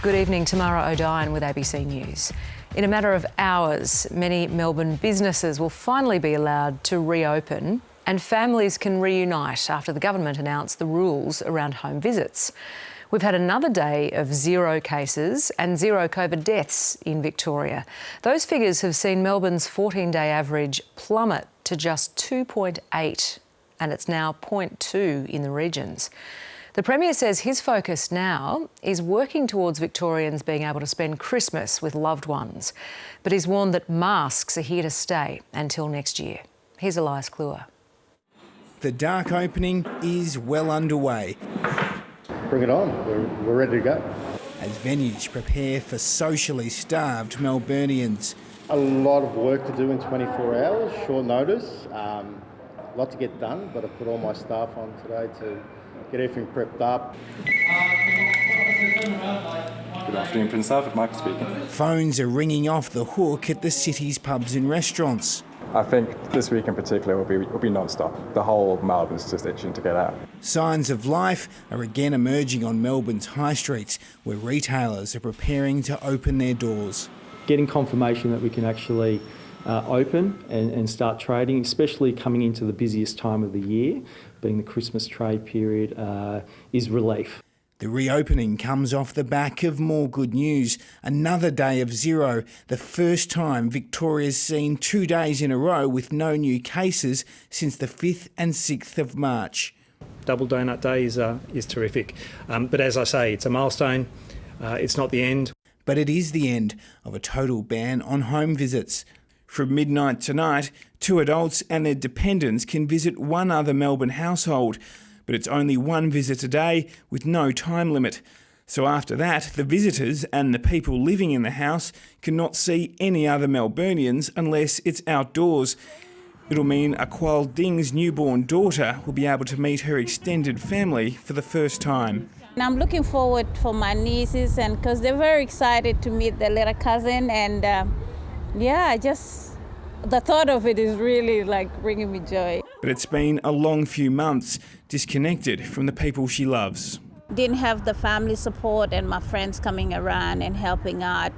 Good evening, Tamara O'Dine with ABC News. In a matter of hours, many Melbourne businesses will finally be allowed to reopen and families can reunite after the government announced the rules around home visits. We've had another day of 0 cases and 0 COVID deaths in Victoria. Those figures have seen Melbourne's 14-day average plummet to just 2.8, and it's now 0.2 in the regions. The Premier says his focus now is working towards Victorians being able to spend Christmas with loved ones. But he's warned that masks are here to stay until next year. Here's Elias Kluwer. The dark opening is well underway. Bring it on, we're ready to go. As venues prepare for socially starved Melburnians. A lot of work to do in 24 hours, short notice. A lot to get done, but I've put all my staff on today to get everything prepped up. Good afternoon, Prince Alfred. Michael speaking. Phones are ringing off the hook at the city's pubs and restaurants. I think this week in particular will be non-stop. The whole Melbourne's just itching to get out. Signs of life are again emerging on Melbourne's high streets, where retailers are preparing to open their doors. Getting confirmation that we can actually open and start trading, especially coming into the busiest time of the year, being the Christmas trade period, is relief. The reopening comes off the back of more good news. Another day of 0, the first time Victoria's seen 2 days in a row with no new cases since the 5th and 6th of March. Double Donut Day is terrific. But as I say, it's a milestone. It's not the end. But it is the end of a total ban on home visits. From midnight tonight, 2 adults and their dependents can visit one other Melbourne household, but it's only 1 visit a day with no time limit. So after that, the visitors and the people living in the house cannot see any other Melburnians unless it's outdoors. It'll mean Aqual Ding's newborn daughter will be able to meet her extended family for the first time. And I'm looking forward for my nieces, and because they're very excited to meet their little cousin, and the thought of it is really bringing me joy. But it's been a long few months disconnected from the people she loves. Didn't have the family support and my friends coming around and helping out,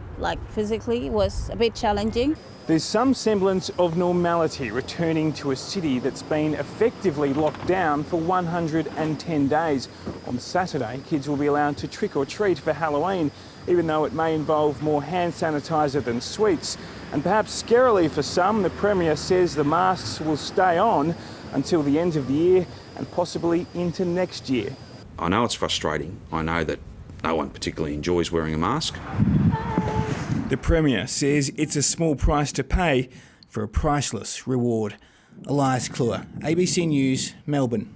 physically, was a bit challenging. There's some semblance of normality returning to a city that's been effectively locked down for 110 days. On Saturday, kids will be allowed to trick or treat for Halloween, even though it may involve more hand sanitizer than sweets. And perhaps scarily for some, the Premier says the masks will stay on until the end of the year and possibly into next year. I know it's frustrating. I know that no one particularly enjoys wearing a mask. The Premier says it's a small price to pay for a priceless reward. Elias Kluwer, ABC News, Melbourne.